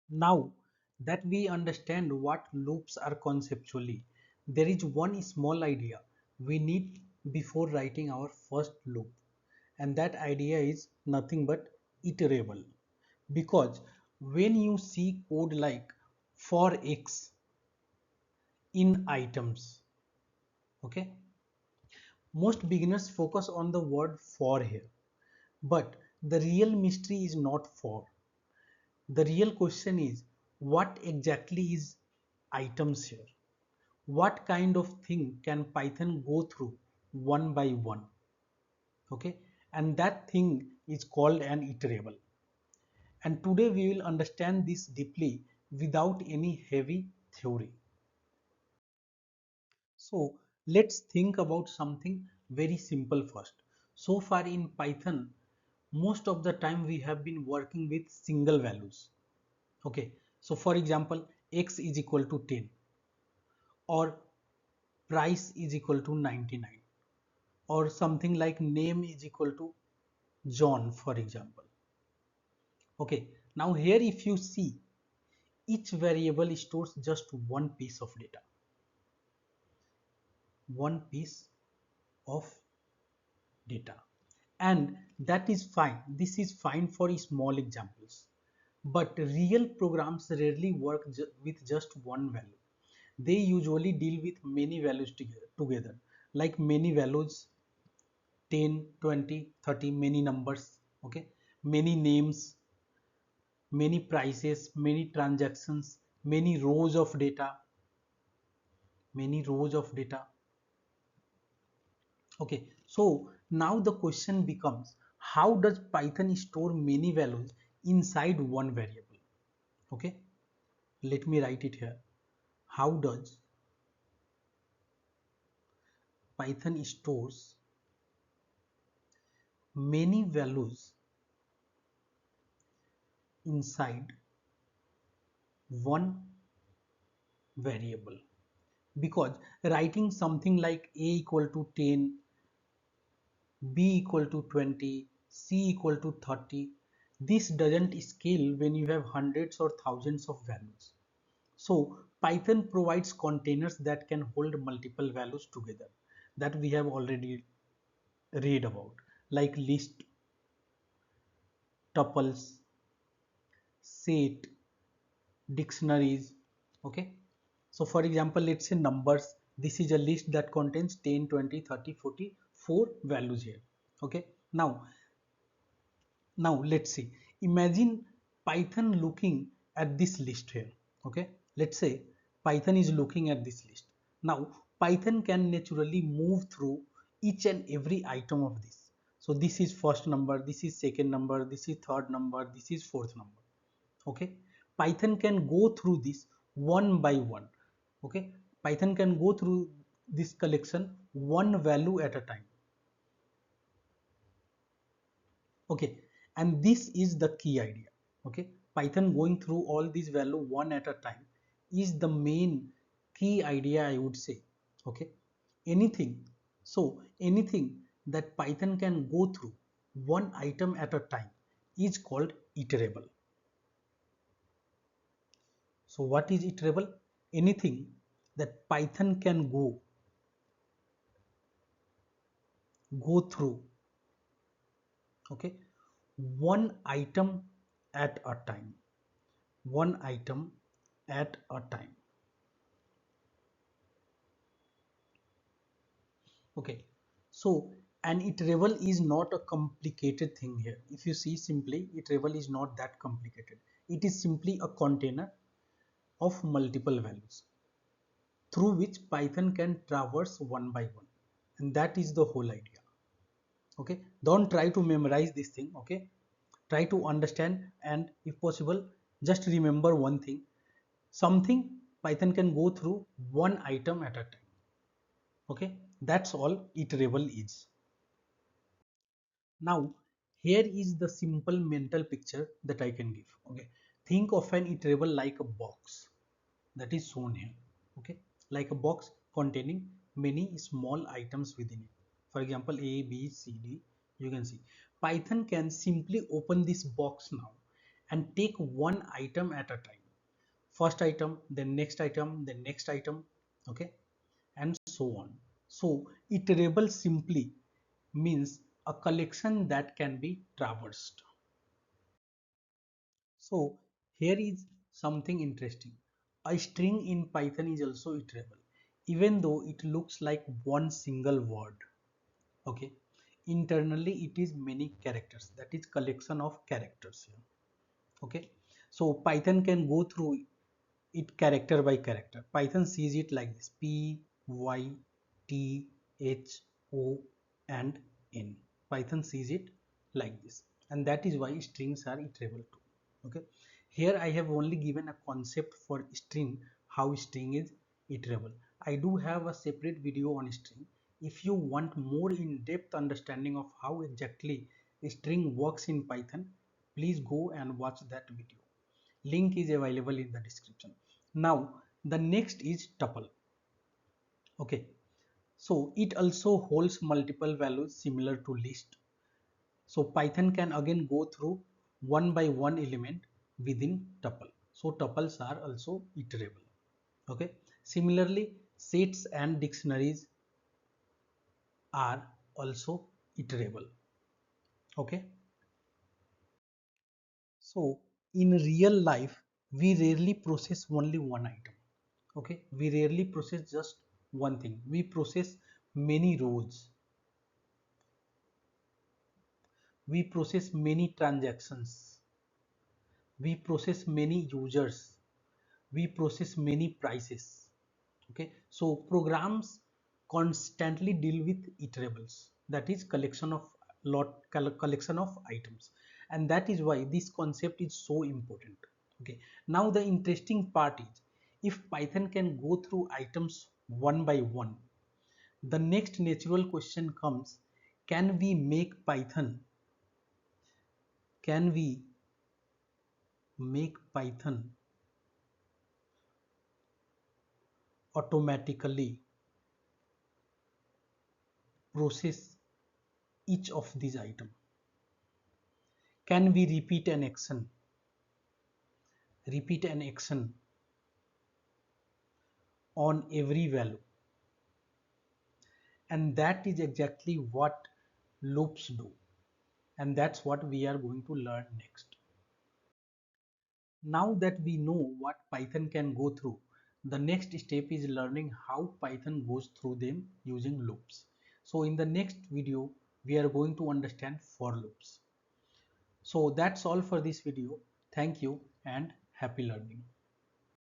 Now that we understand what loops are conceptually, there is one small idea we need before writing our first loop, and that idea is nothing but iterable. Because when you see code like for x in items, okay, most beginners focus on the word for here, but the real mystery is not for. The real question is what exactly is items here? What kind of thing can Python go through one by one? Okay, and that thing is called an iterable. And today we will understand this deeply without any heavy theory. So let's think about something very simple first. So far in Python, most of the time we have been working with single values. Okay, so for example, x is equal to 10 or price is equal to 99 or something like name is equal to John, for example. Okay, now here if you see, each variable stores just one piece of data, one piece of data, and that is fine. This is fine for small examples, but real programs rarely work with just one value. They usually deal with many values together, like many values, 10, 20, 30, many numbers, okay, many names, many prices, many transactions, many rows of data, many rows of data. Okay, so now the question becomes, how does Python store many values inside one variable? Okay, let me write it here. How does Python stores many values inside one variable? Because writing something like a equal to 10, b equal to 20, c equal to 30, this doesn't scale when you have hundreds or thousands of values. So Python provides containers that can hold multiple values together, that we have already read about, like list, tuples, set, dictionaries. Okay, so for example, let's say numbers. This is a list that contains 10, 20, 30, 40, 4 values here. Okay, now let's see, imagine Python looking at this list here. Okay, let's say Python is looking at this list. Now Python can naturally move through each and every item of this. So this is first number, this is second number, this is third number, this is fourth number. Okay, Python can go through this one by one. Okay, Python can go through this collection one value at a time. Okay, and this is the key idea. Okay, Python going through all these value one at a time is the main key idea, I would say. Okay, anything, so anything that Python can go through one item at a time is called iterable. So what is iterable? Anything that Python can go through, okay, one item at a time, one item at a time. Okay, so an iterable is not a complicated thing here. If you see simply, iterable is not that complicated. It is simply a container of multiple values through which Python can traverse one by one, and that is the whole idea. Okay, don't try to memorize this thing. Okay, try to understand, and if possible, just remember one thing: something Python can go through one item at a time. Okay, that's all iterable is. Now here is the simple mental picture that I can give. Okay, think of an iterable like a box that is shown here. Okay, like a box containing many small items within it. For example, a, b, c, d. You can see Python can simply open this box now and take one item at a time. First item, then next item, then next item, okay, and so on. So iterable simply means a collection that can be traversed. So here is something interesting. A string in Python is also iterable, even though it looks like one single word. Okay. Internally, it is many characters. That is collection of characters here. Okay. So Python can go through it character by character. Python sees it like this: P, Y, T, H, O, and N. Python sees it like this, and that is why strings are iterable too. Okay, here I have only given a concept for string, how string is iterable. I do have a separate video on string. If you want more in-depth understanding of how exactly a string works in Python, please go and watch that video. Link is available in the description. Now the next is tuple. Okay, so it also holds multiple values similar to list. So Python can again go through one by one element within tuple. So tuples are also iterable. Okay, similarly sets and dictionaries are also iterable. Okay, so in real life we rarely process only one item. Okay, we rarely process just one thing. We process many rows, we process many transactions, we process many users, we process many prices. Okay, so programs constantly deal with iterables, that is collection of items, and that is why this concept is so important. Okay, now the interesting part is, if Python can go through items one by one, the next natural question comes: can we make Python, can we make Python automatically process each of these items? Can we repeat an action on every value? And that is exactly what loops do, and that's what we are going to learn next. Now that we know what Python can go through, the next step is learning how Python goes through them using loops. So in the next video we are going to understand for loops. So that's all for this video. Thank you and happy learning.